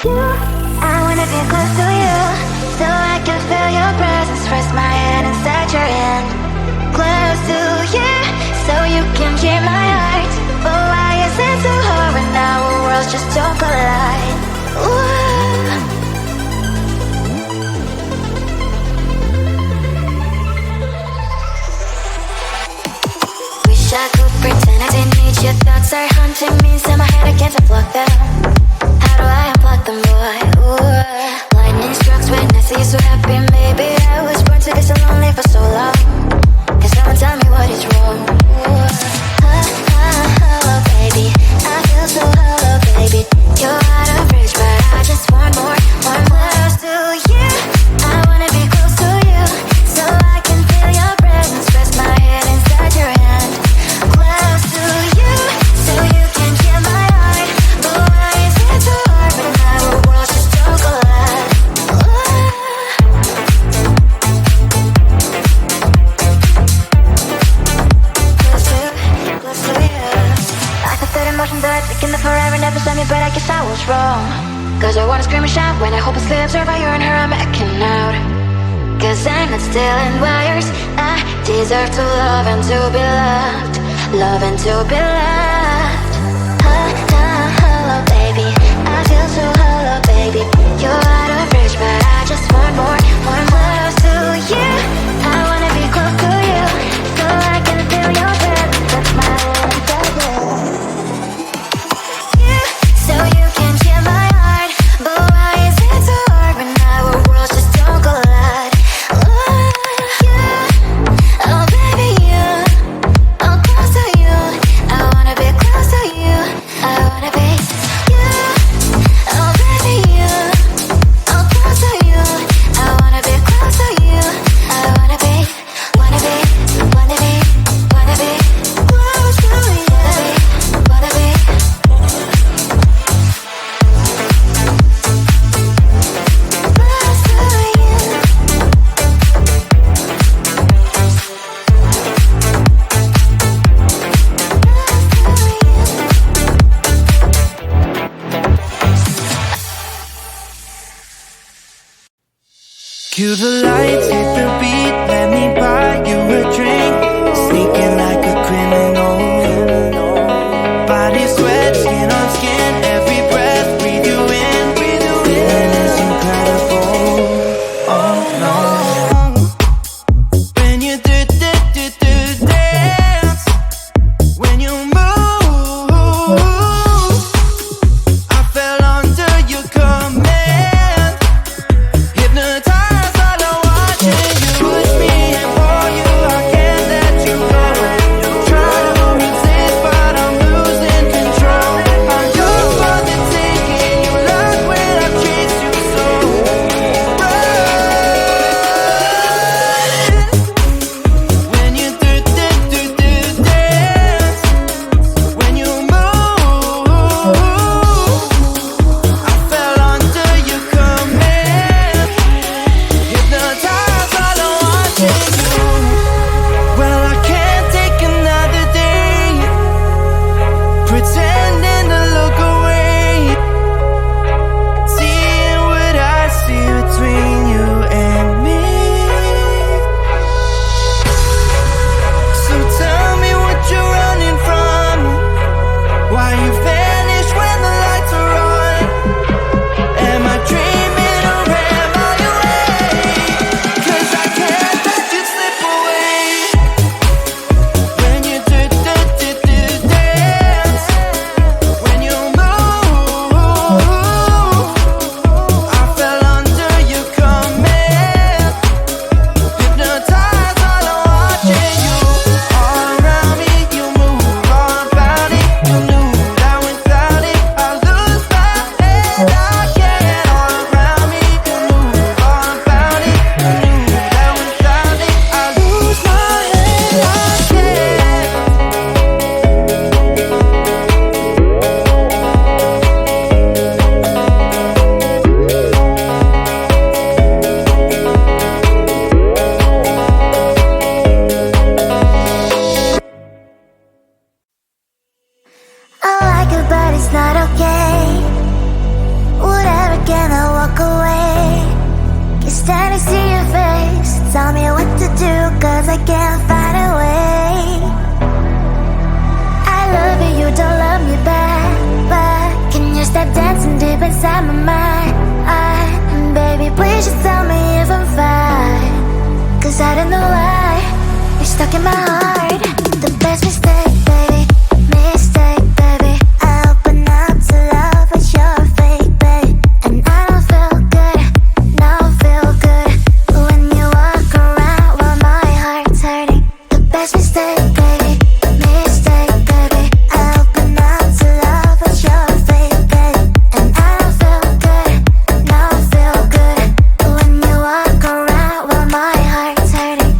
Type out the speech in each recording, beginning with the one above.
You, I wanna be close to you, so I can feel your presence. Press my hand inside your hand. Close to you, so you can hear my heart. But why is it so hard when our worlds just don't collide? Ooh. Wish I could pretend I didn't need your thoughts are haunting me, so my head I can't unplug them. How do I unplug them, boy? Ooh. Lightning strikes when I see you so happy. Maybe I was born to be so lonely for so long. Can someone tell me what is wrong? Hello, baby. I feel so hollow, baby. You're out of reach, but I just want more close to you. I wanna be close to you, so I can feel your presence. Press my head inside your hand. Close to you, so you can hear my heart. But why is it so hard when our worlds just don't collide? Close to you. I thought that emotions are taking the forever, never saw me, but I guess I was wrong. Cause I wanna scream and shout when I hope it slips over you and her, I'm backing out. Cause I'm not stealing wires. I deserve to love and to be loved. Love and to be loved. Hello, baby. I feel so hollow, baby. You're out of reach, but I just want more close to you. I wanna be close to you, so I can feel your presence. That's my you, so you can hear my heart. But why is it so hard when our worlds just don't collide? Oh baby, you, I'm close to you. I wanna be close to you. I wanna be you. Oh baby, you, I'm close to you. I wanna be close to you. I wanna be close to you. Wanna be. Cue the lights, hit the beat, let me buy you a drink. Sneaking like a criminal. Body sweat, skin on skin, every breath, breathe you in. Feeling is incredible. Oh no. When you do dance, when you move, I fell under your command. Hypnotized. Push me and pull you, I can't let Instead I see your face, tell me what to do, cause I can't find a way. I love you, you don't love me back, but can you stop dancing deep inside my mind? Baby, please just tell me if I'm fine, cause I don't know why you're stuck in my heart. The best mistake, baby, mistake, baby. I open up to love, but you're fake, babe. And I don't feel good, no feel good when you walk around while my heart's hurting. The best mistake, baby, mistake, baby. I open up to love, but you're fake, babe. And I don't feel good, no feel good when you walk around while my heart's hurting.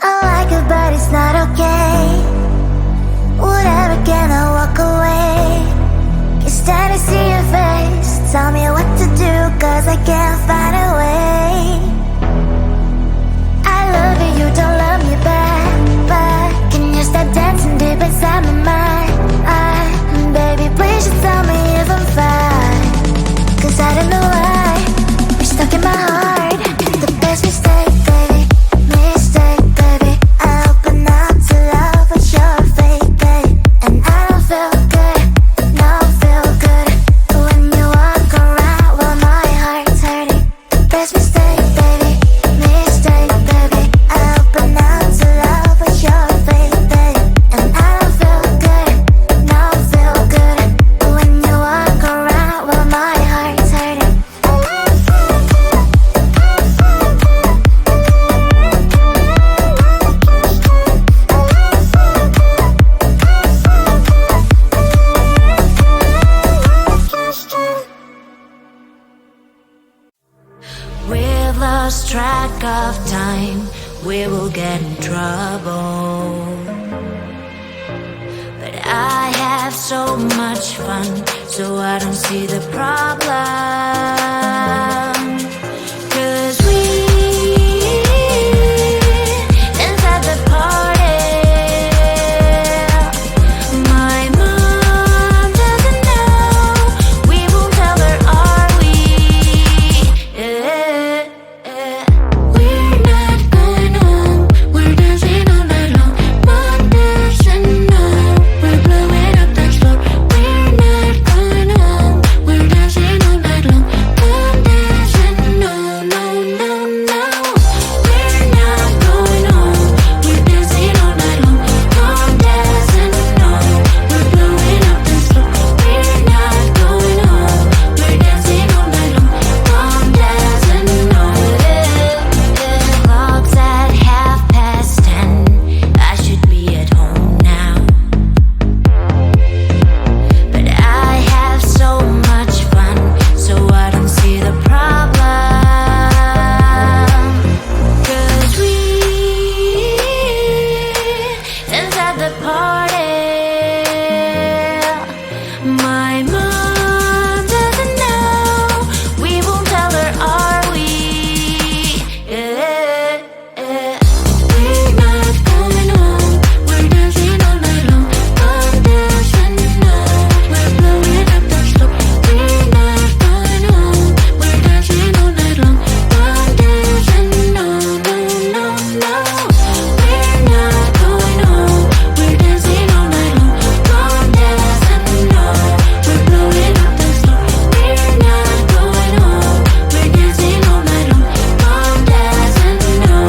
I like it, but it's not okay. Whatever, can I walk away? Instead I see your face, tell me what to do, cause I can't find a way. I love you, you don't love me back, but can you stop dancing deep inside my mind? Baby, please just tell me if I'm fine, cause I don't know why you're stuck in my heart. The best mistake, baby, mistake, baby. I open up to love, but you're fake, babe. And I don't feel good, no feel good when you walk around while my heart's hurting. The best mistake, baby, mistake, baby. I open up to love, but you're fake, babe. And I don't feel good, no feel good when you walk around while my heart's hurting. We've lost track of time, we will get in trouble. But I have so much fun, so I don't see the problem. 'Cause we dance at the party. My mom doesn't know, we won't tell her, are we? We're not going home, we're dancing all night long. Mom doesn't know, we're blowing up the floor. We're not going home, we're dancing all night long. Mom doesn't know, no, no, no. We're not going home, we're dancing all night long. Mom doesn't know, we're blowing up the floor. We're not going home, we're dancing all night long. Mom doesn't know. Clock's at 10:30. I should be at home now, but I have so much fun, so I don't see the problem. 'Cause we dance at the party. My mom doesn't know, we won't tell her, are we? We're not going home, we're dancing all night long. Mom doesn't know, we're blowing up the floor. We're not going home, we're dancing all night long. Mom doesn't know, no, no, no. We're not going home, we're dancing all night long. Mom doesn't know, we're blowing up the floor. We're not going home, we're dancing all night long. Mom doesn't know.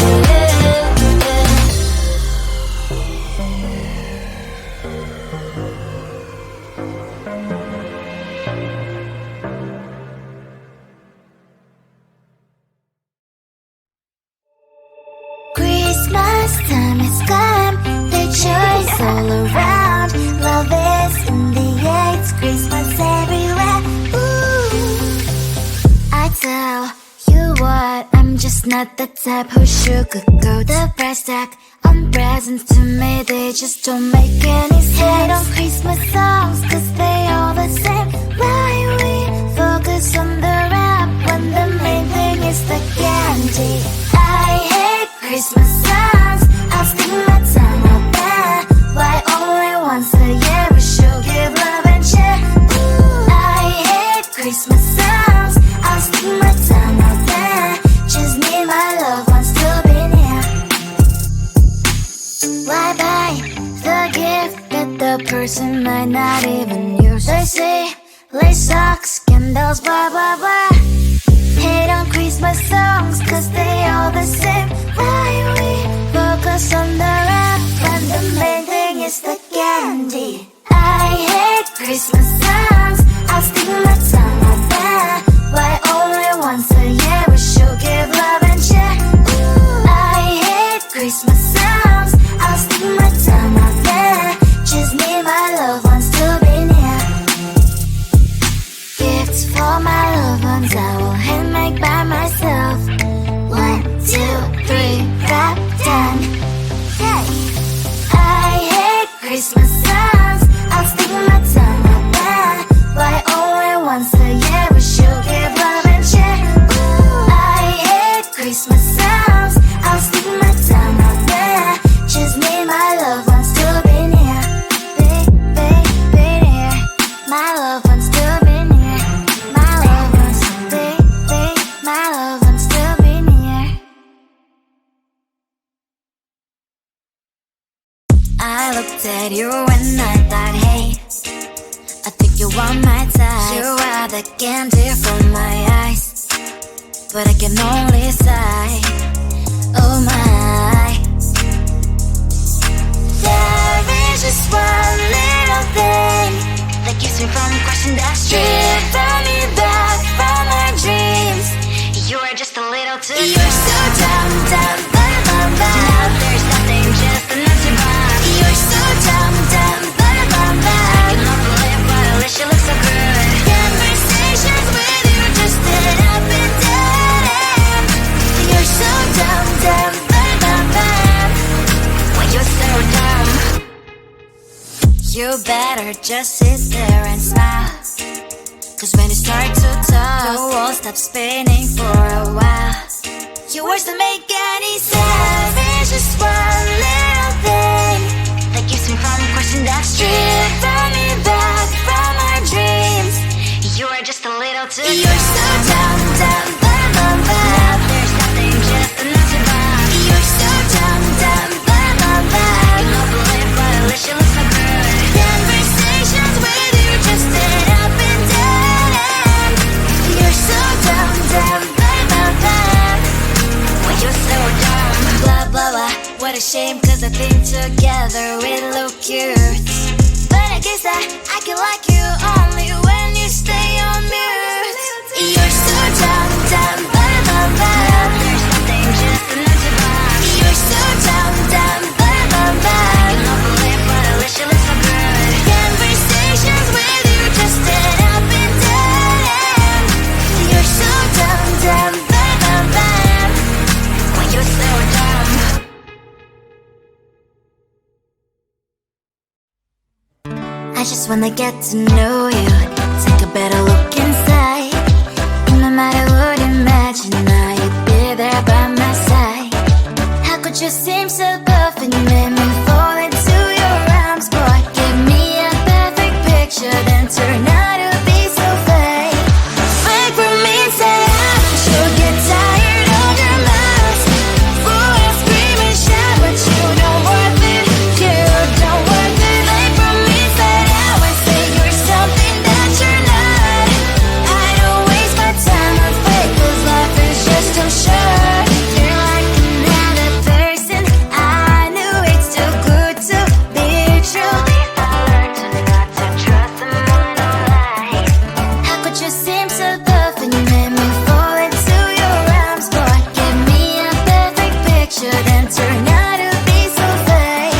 Christmas time has come, the joy's all around. Love is in the air, it's Christmas everywhere. Ooh, I tell you what, I'm just not the type who sugarcoat the price tag on presents. To me, they just don't make any sense. Hate on Christmas songs, cause they all the same. Why we focus on the rap when the main thing is the candy? I Christmas songs. I'll stick my tongue out there. Just need my loved ones to be near. Why buy the gift that the person might not even use? They say lace socks, candles, blah blah blah. Hate on Christmas songs cause they all the same. Why we focus on the wrap when the main thing is the candy? I hate Christmas songs. I'll stick my tongue out there. Why only once a year we should give love and share? I hate Christmas songs. I'll stick my tongue out there. Just need my loved ones to be near. Gifts for my loved ones I will handmake by myself. 1, 2, 3, rap done. Hey. I hate Christmas songs. I'll stick my tongue out there. Why only once a year we should give love and share? I hate Christmas songs. I'll stick my tongue out there. Just need my loved ones to be near. Be near. My loved ones to be near. My loved ones my loved ones to be near. I looked at you and I thought, hey, I think you want my type. You are the candy from my eyes, but I can only sigh. Oh my. There is just one little thing that keeps me from crossing that street. Drive me back from my dreams. You are just a little too far. You're so dumb, dumb, bum. Now there's nothing, just an empty box. You're so dumb, dumb, bum. I cannot believe but at least you look so good. Conversations with you just end up in dead end. You're so dumb, dumb, bum. When you're so dumb, you better just sit there and smile. Cause when you start to talk, the world stops spinning for a while. Your words don't make any sense. There's just one little thing that keeps me from crossing that street. Drive me back from our dreams. You are just a little too far. You're so dumb, dumb, bum. Now there's nothing, just an empty box. You're so dumb, dumb, bum. I cannot believe but at least you look so good. Conversations with you just end up in dead end. You're so dumb, dumb, bum. When you're so dumb, blah blah blah. What a shame, cause I think together we look cute. But I guess I can like you only when you stay on mute. You're so dumb, dumb, bum. There's nothing, just an empty box. You're so dumb, dumb, bum. I cannot believe but at least you look so good. Conversations with you just end up in dead end. You're so dumb, dumb, bum. When you're so dumb. I just wanna get to know you, take a better look inside. No matter what, imagine now you'd be there by my side. How could you seem so perfect, you made me fall into your arms, boy. Give me a perfect picture, then turn out to be so fake. Fake for me, say I should get tired of your lies. Boy, I scream and shout, but you don't worth it. You don't worth it. Fake for me, say I would say you're something that you're not. I don't waste my time on fake, cause life is just too short. You're like another person. I knew it's too good to be true. I learned to not to trust someone online. How could you seem so perfect, you made me fall into your arms, boy. Give me a perfect picture, then turn out to be so fake.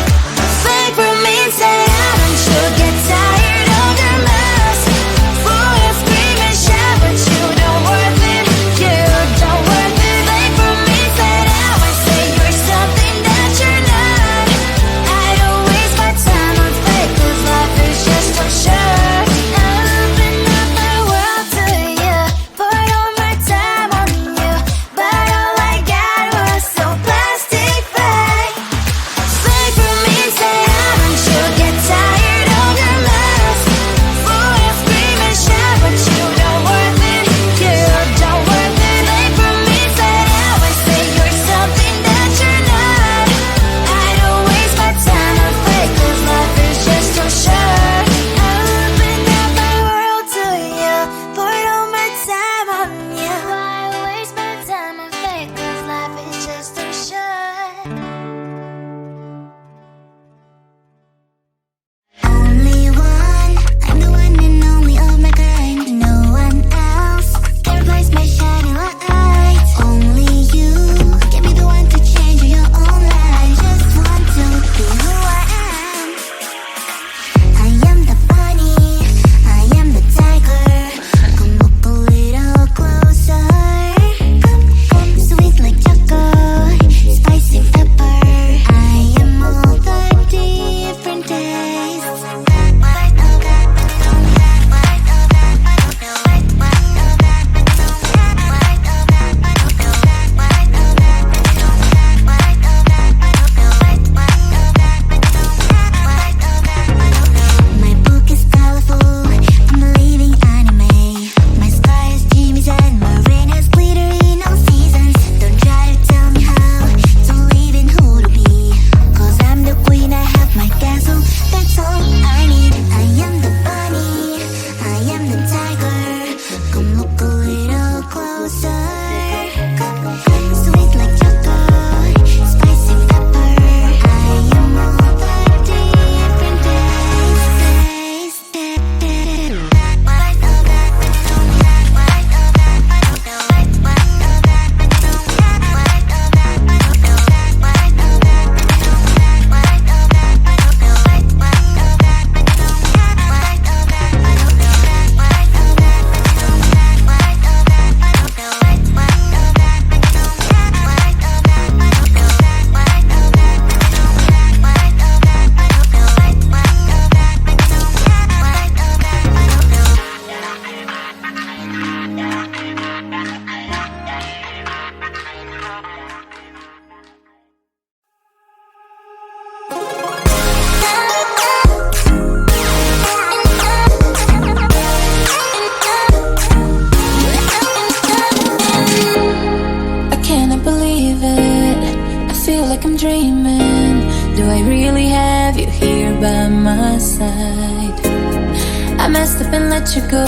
Fake for me, say I should get tired of your lies. Boy, I scream and shout, but you don't worth it. You don't worth it. Fake for me, say I would say you're something that you're not. I don't waste my time on fake, cause life is just too short. I open up my world to you, poured all my I really have you here by my side. I messed up and let you go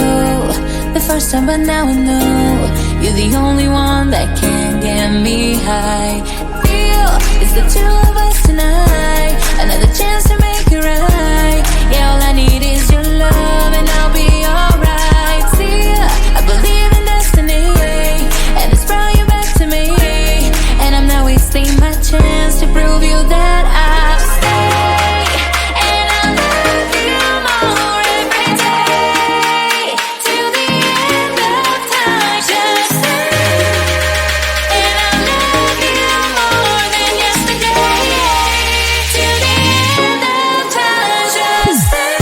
the first time, but now I know you're the only one that can get me high. Feel it's the two of us tonight, another chance to make it right. Yeah, all I need is your love and I'll be alright. See, I believe in destiny, and it's brought you back to me, and I'm not wasting my chance to prove you that I'll stay. And I love you more every day, till the end of time. Just stay. And I love you more than yesterday, till the end of time. Just stay.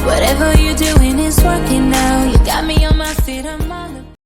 Whatever you're doing is working now. You got me on my feet, I'm on